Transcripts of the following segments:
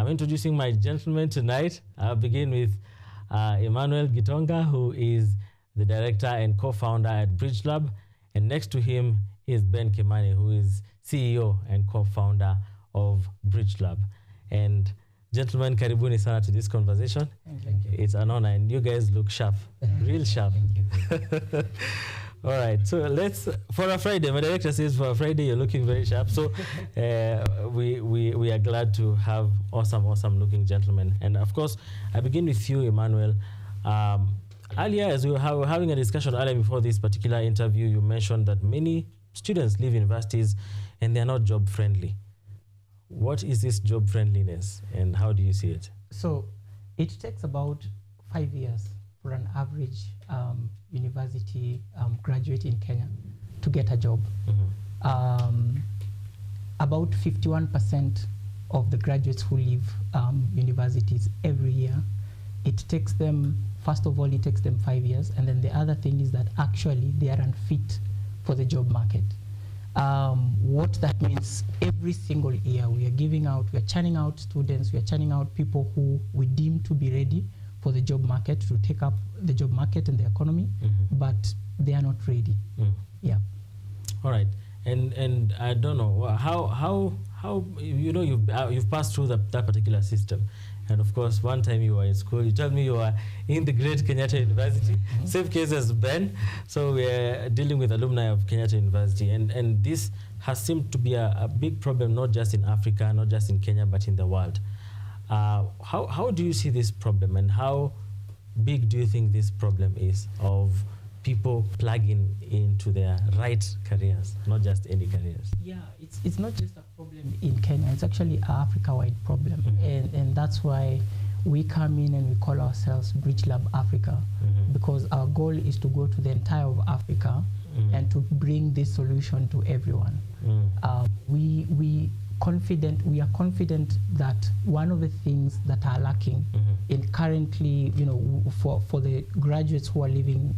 I'm introducing my gentlemen tonight. I'll begin with Emmanuel Gitonga, who is the director and co-founder at Bridgelab. And next to him is Ben Kimani, who is CEO and co-founder of Bridgelab. And gentlemen, karibuni sana to this conversation. Thank you. It's an honor, and you guys look sharp, real sharp. Thank you. All right, so let's, for a Friday, my director says for a Friday you're looking very sharp. So we are glad to have awesome looking gentlemen. And of course, I begin with you, Emmanuel. Earlier, as we were having a discussion earlier before this particular interview, you mentioned that many students leave universities and they're not job friendly. What is this job friendliness and how do you see it? So it takes about 5 years for an average university graduate in Kenya to get a job. Mm-hmm. About 51% of the graduates who leave universities every year, it takes them, first of all, it takes them 5 years. And then the other thing is that actually they are unfit for the job market. What that means, every single year we are churning out students, we are churning out people who we deem to be ready for the job market, to take up the job market and the economy, mm-hmm. but they are not ready. Yeah. All right, and I don't know how you know you've passed through that particular system, and of course one time you were in school. You told me you were in the great Kenyatta University. Mm-hmm. Same case as Ben. So we're dealing with alumni of Kenyatta University, and this has seemed to be a big problem, not just in Africa, not just in Kenya, but in the world. How do you see this problem, and how big do you think this problem is of people plugging into their right careers, not just any careers? Yeah, it's not just a problem in Kenya, it's actually an Africa-wide problem. Mm-hmm. And that's why we come in and we call ourselves Bridgelab Africa, mm-hmm. because our goal is to go to the entire of Africa, mm-hmm. and to bring this solution to everyone. Mm. We are confident that one of the things that are lacking, mm-hmm. in currently, for the graduates who are leaving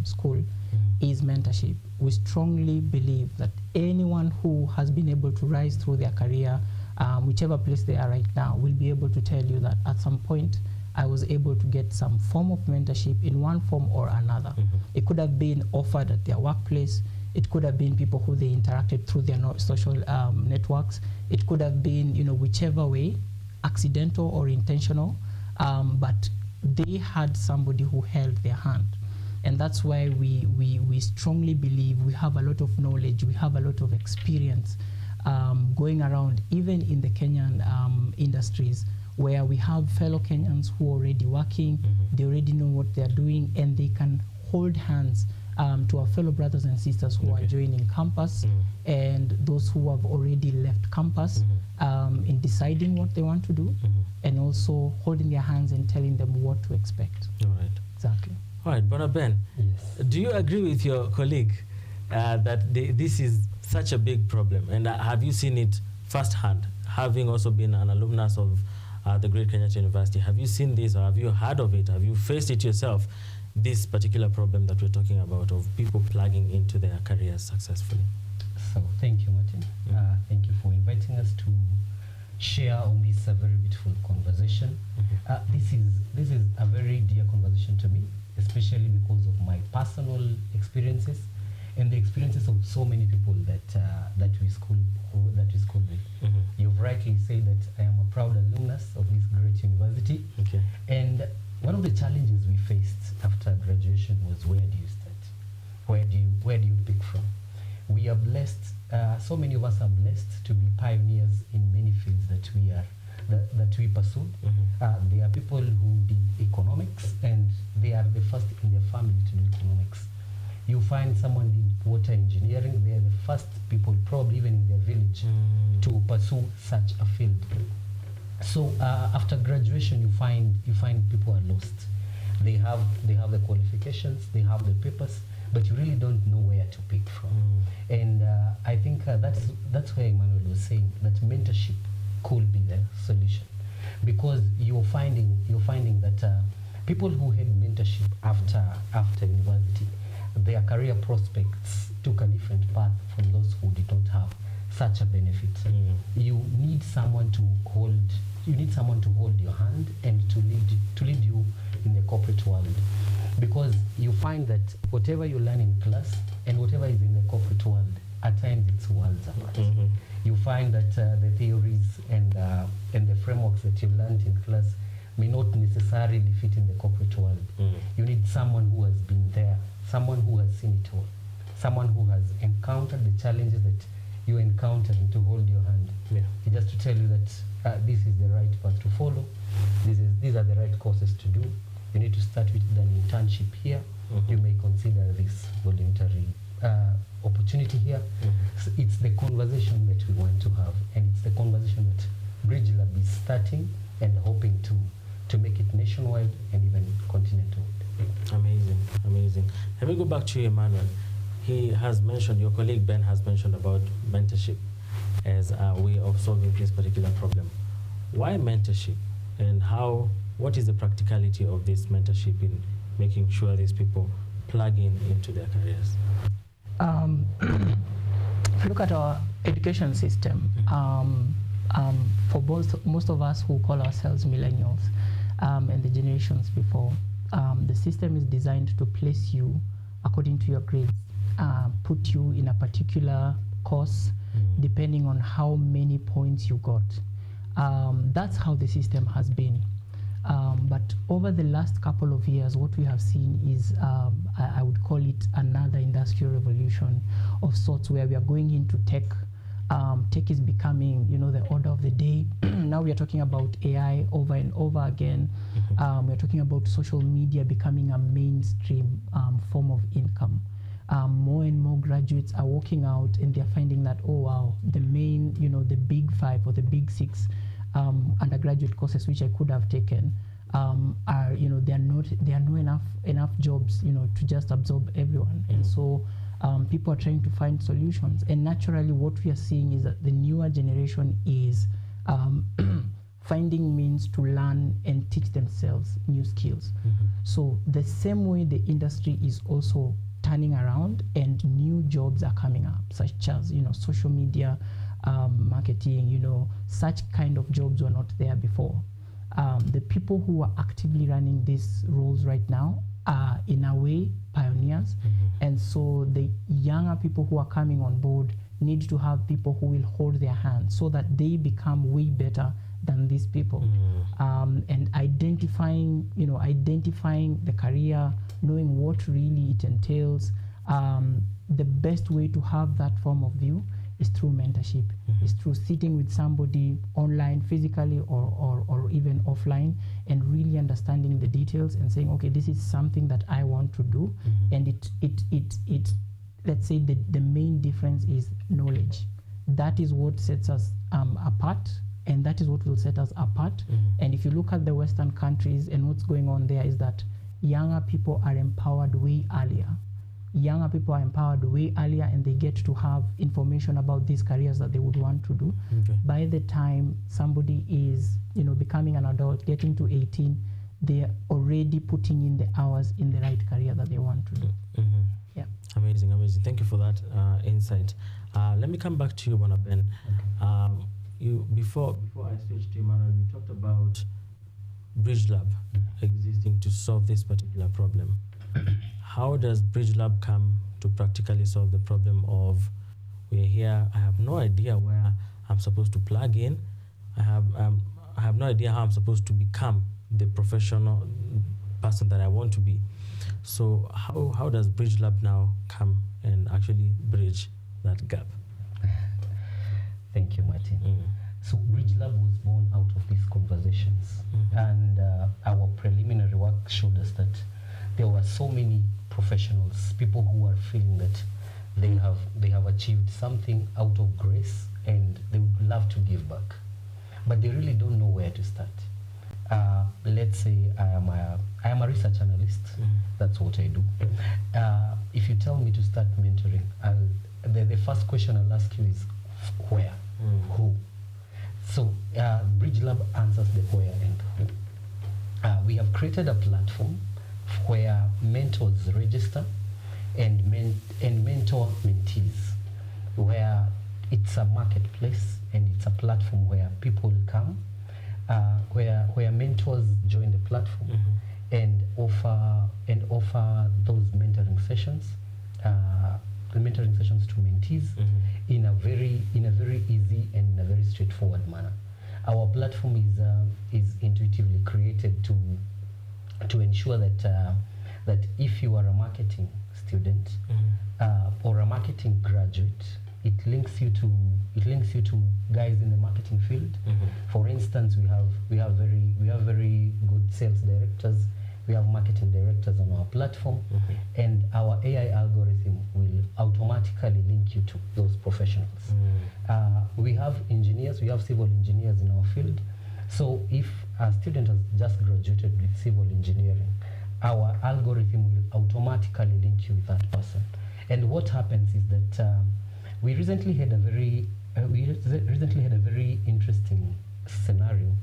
school, mm-hmm. is mentorship. We strongly believe that anyone who has been able to rise through their career, whichever place they are right now, will be able to tell you that at some point I was able to get some form of mentorship in one form or another. Mm-hmm. It could have been offered at their workplace. It could have been people who they interacted through their social networks. It could have been, whichever way, accidental or intentional, but they had somebody who held their hand. And that's why we strongly believe we have a lot of knowledge, we have a lot of experience going around, even in the Kenyan industries, where we have fellow Kenyans who are already working, mm-hmm. they already know what they're doing, and they can hold hands to our fellow brothers and sisters who are joining campus, mm-hmm. and those who have already left campus, mm-hmm. In deciding what they want to do, mm-hmm. and also holding their hands and telling them what to expect. All right. Exactly. All right, Brother Ben, yes. Do you agree with your colleague that this is such a big problem? And have you seen it firsthand, having also been an alumnus of the Great Kenyatta University? Have you seen this, or have you heard of it? Have you faced it yourself? This particular problem that we're talking about of people plugging into their careers successfully. So thank you, Martin. Mm-hmm. Thank you for inviting us to share on this very beautiful conversation. Mm-hmm. This is a very dear conversation to me, especially because of my personal experiences and the experiences of so many people that we school with. Mm-hmm. You've rightly said that I am a proud alumnus of this great university. Okay. And one of the challenges we faced after graduation was, where do you start? Where do you pick from? We are blessed, so many of us are blessed to be pioneers in many fields that we pursue. Mm-hmm. There are people who did economics, and they are the first in their family to do economics. You find someone did water engineering, they are the first people, probably even in their village, to pursue such a field. So after graduation, you find people are lost. They have the qualifications, they have the papers, but you really don't know where to pick from. And I think that's where Emmanuel was saying that mentorship could be the solution, because you're finding that people who had mentorship after university, their career prospects took a different path from those who did not have such a benefit. You need someone to hold you need someone to hold your hand and to lead you in the corporate world, because you find that whatever you learn in class and whatever is in the corporate world, at times it's worlds apart. You find that the theories and the frameworks that you learned in class may not necessarily fit in the corporate world. You need someone who has been there, someone who has seen it all, someone who has encountered the challenges that you encountered, and to hold your hand. Just to tell you that this is the right path to follow, these are the right courses to do. You need to start with an internship here. You may consider this voluntary opportunity here. So it's the conversation that we want to have, and it's the conversation that Bridgelab is starting and hoping to make it nationwide and even continental. Amazing, amazing. Let me go back to you, Emmanuel. He has mentioned, your colleague Ben has mentioned about mentorship as a way of solving this particular problem. Why mentorship, and what is the practicality of this mentorship in making sure these people plug into their careers? If you look at our education system, for most of us who call ourselves millennials and the generations before, the system is designed to place you according to your grades, put you in a particular course depending on how many points you got. That's how the system has been. But over the last couple of years, what we have seen is, I would call it another industrial revolution of sorts, where we are going into tech. Tech is becoming, the order of the day. Now we are talking about AI over and over again. We're talking about social media becoming a mainstream form of income. More and more graduates are walking out and they're finding that, oh wow, the main, the big 5 or the big 6 undergraduate courses which I could have taken are, there are no enough jobs, to just absorb everyone. And so people are trying to find solutions. And naturally what we are seeing is that the newer generation is finding means to learn and teach themselves new skills. So the same way the industry is also turning around and new jobs are coming up, such as, social media, marketing, such kind of jobs were not there before. The people who are actively running these roles right now are in a way pioneers. And so the younger people who are coming on board need to have people who will hold their hands so that they become way better than these people. And identifying the career, knowing what really it entails. The best way to have that form of view is through mentorship, is through sitting with somebody online, physically or even offline, and really understanding the details and saying, okay, this is something that I want to do. And it let's say the main difference is knowledge. That is what sets us apart, and that is what will set us apart. And if you look at the Western countries and what's going on there, is that younger people are empowered way earlier. Younger people are empowered way earlier, and they get to have information about these careers that they would want to do. By the time somebody is, becoming an adult, getting to 18, they're already putting in the hours in the right career that they want to do. Yeah. Amazing, amazing. Thank you for that insight. Let me come back to you, Ben. You before I switch to Emmanuel, you talked about Bridgelab existing to solve this particular problem. How does Bridgelab come to practically solve the problem of, we're here, I have no idea where I'm supposed to plug in, I have no idea how I'm supposed to become the professional person that I want to be. So how does Bridgelab now come and actually bridge that gap? Thank you, Martin. So Bridgelab was born out of these conversations, and our preliminary work showed us that there were so many professionals, people who are feeling that they have achieved something out of grace and they would love to give back, but they really don't know where to start. Let's say I am a research analyst. That's what I do. If you tell me to start mentoring, the first question I'll ask you is where, who. So Bridgelab answers the where and who. We have created a platform where mentors register and mentor mentees, where it's a marketplace and it's a platform where people come, where mentors join the platform and offer those mentoring sessions to mentees in a very easy and in a very straightforward manner. Our platform is intuitively created to ensure that if you are a marketing student or a marketing graduate, it links you to guys in the marketing field. For instance, we have very good sales directors, we have marketing directors on our platform, and our AI algorithm will automatically link you to those professionals. We have engineers, we have civil engineers in our field. So if a student has just graduated with civil engineering, our algorithm will automatically link you with that person. And what happens is that we recently had a very interesting scenario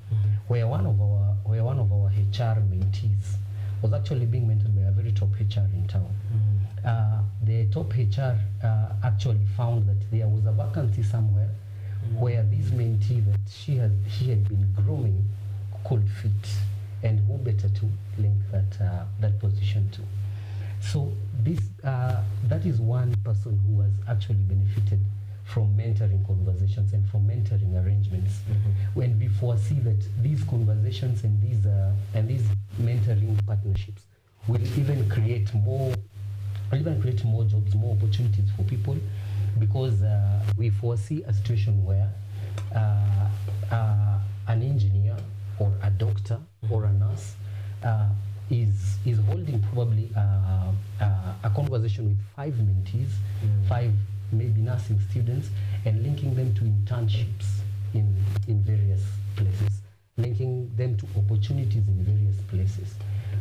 where one of our HR mentees was actually being mentored by a very top HR in town. The top HR actually found that there was a vacancy somewhere where this mentee that she had been grooming could fit, and who better to link that position to. So that is one person who has actually benefited from mentoring conversations and from mentoring arrangements. When we foresee that these conversations and these mentoring partnerships will even create more jobs, more opportunities for people, because we foresee a situation where an engineer or a doctor or a nurse is holding probably a conversation with 5 mentees, 5 maybe nursing students, and linking them to internships in various places, linking them to opportunities in various places.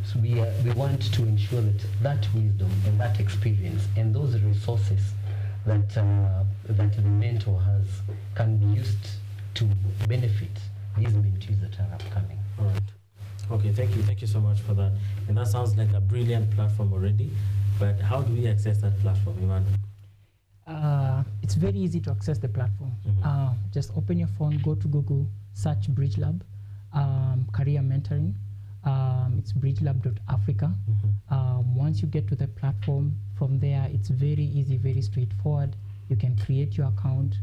So we want to ensure that wisdom and that experience and those resources that the mentor has can be used to benefit these mentees that are upcoming. All right. Okay, thank you so much for that. And that sounds like a brilliant platform already, but how do we access that platform, Emmanuel? It's very easy to access the platform. Just open your phone, go to Google, search Bridgelab, career mentoring. It's bridgelab.africa. Once you get to the platform, from there it's very easy, very straightforward. You can create your account.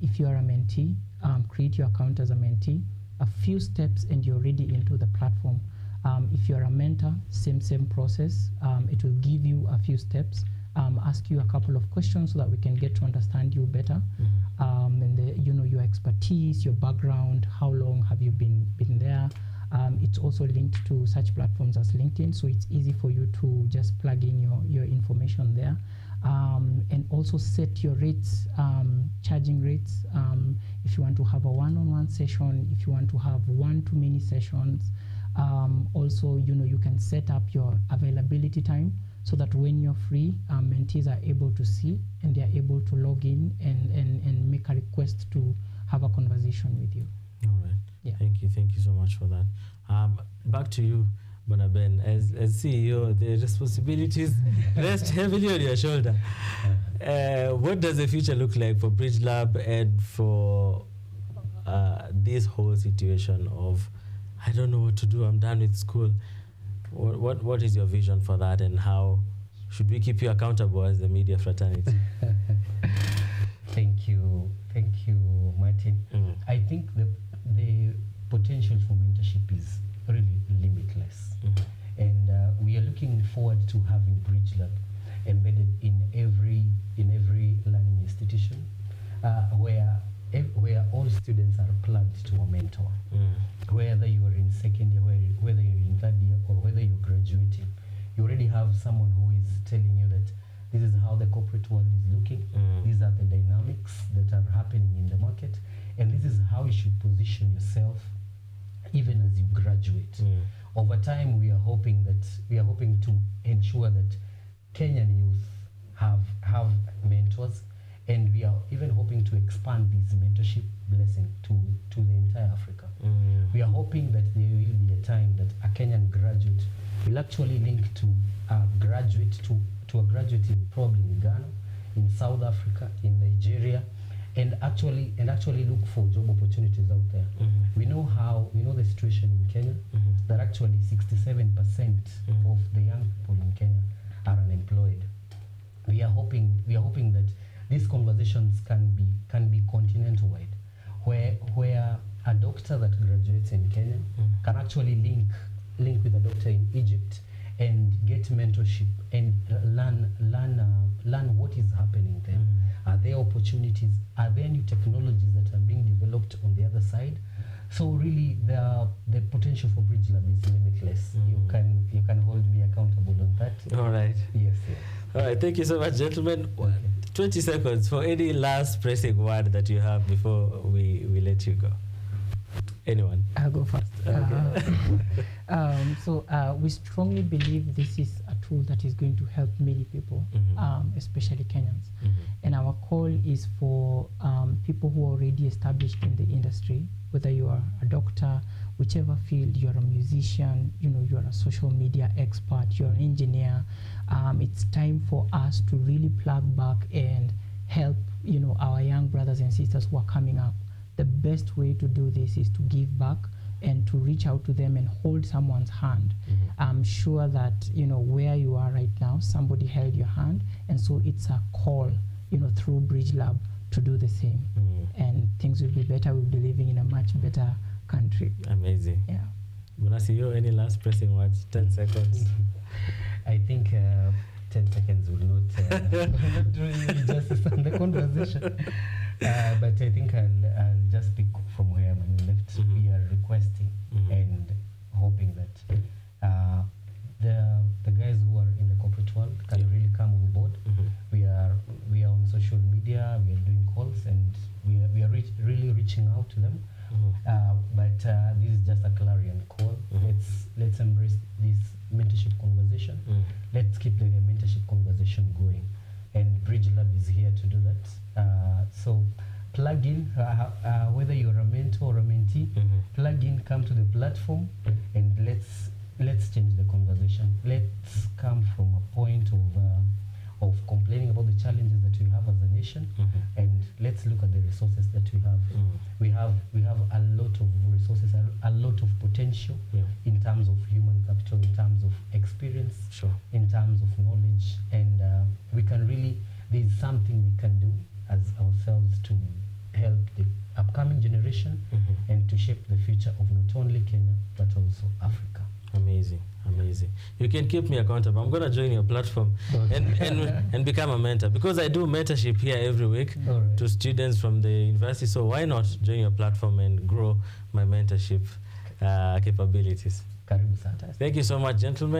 If you are a mentee, create your account as a mentee. A few steps and you're already into the platform. If you're a mentor, same process. It will give you a few steps, ask you a couple of questions so that we can get to understand you better, and your expertise, your background, how long have you been there. It's also linked to such platforms as LinkedIn, so it's easy for you to just plug in your information there, and also set your rates, charging rates. If you want to have a one-on-one session, if you want to have one-to-many sessions, also you can set up your availability time so that when you're free, mentees are able to see and they are able to log in and make a request to have a conversation with you. All right. Yeah. Thank you so much for that. Back to you, Bonaben. As CEO, the responsibilities rest heavily on your shoulder. What does the future look like for Bridgelab and for this whole situation of, I don't know what to do, I'm done with school? What is your vision for that, and how should we keep you accountable as the media fraternity? Thank you, Martin. I think the potential for mentorship is really limitless, and we are looking forward to having Bridgelab embedded in every learning institution, where all students are plugged to a mentor. Whether you are in second year, whether you're in third year, or whether you're graduating, you already have someone who is telling you that this is how the corporate world is looking, these are the dynamics that are happening in the market, and this is how you should position yourself even as you graduate. Over time, we are hoping to ensure that Kenyan youth have mentors, and we are even hoping to expand this mentorship blessing to the entire Africa. We are hoping that there will be a time that a Kenyan graduate will actually link to a graduate in probably in Ghana, in South Africa, in Nigeria, and actually look for job opportunities out there. We know the situation in Kenya, that actually 67% of the young people in Kenya are unemployed. We are hoping that these conversations can be continental wide, where a doctor that graduates in Kenya can actually link with a doctor in Egypt and get mentorship and learn what is happening there. Are there opportunities? Are there new technologies that are being developed on the other side? So really, the potential for Bridgelab is limitless. You can hold me accountable on that. All right. Yes. All right. Thank you so much, gentlemen. 20 seconds for any last pressing word that you have before we let you go. Anyone? I'll go first. Okay. So we strongly believe this is a tool that is going to help many people, especially Kenyans. And our call is for people who are already established in the industry, whether you are a doctor, whichever field, you're a musician, you're a social media expert, you're an engineer. It's time for us to really plug back and help, our young brothers and sisters who are coming up. The best way to do this is to give back and to reach out to them and hold someone's hand. I'm sure that, where you are right now, somebody held your hand. And so it's a call, through Bridgelab to do the same. And things will be better. We'll be living in a much better country. Amazing. Yeah. Munasi, any last pressing words? 10 seconds. I think 10 seconds will not do any justice on the conversation. But I think I'll just speak from where Emmanuel left. We are requesting and hoping that the guys who are in the corporate world can really come on board. We are on social media. We are doing calls, and we are really reaching out to them. But this is just a clarion call. Let's embrace this mentorship conversation. Let's keep the mentorship conversation going, and Bridgelab is here to do that. So plug in, whether you're a mentor or a mentee, plug in, come to the platform, and let's change the conversation. Let's come from a point of complaining about the challenges that we have as a nation, and let's look at the resources that we have. We have a lot of resources, a lot of potential in terms of human capital, in terms of experience, in terms of knowledge, and we can really, there's something we can do as ourselves to help the upcoming generation and to shape the future of not only Kenya but also Africa. Amazing. You can keep me accountable. I'm going to join your platform and become a mentor, because I do mentorship here every week to students from the university. So why not join your platform and grow my mentorship capabilities? Karibu sana. Thank you so much, gentlemen.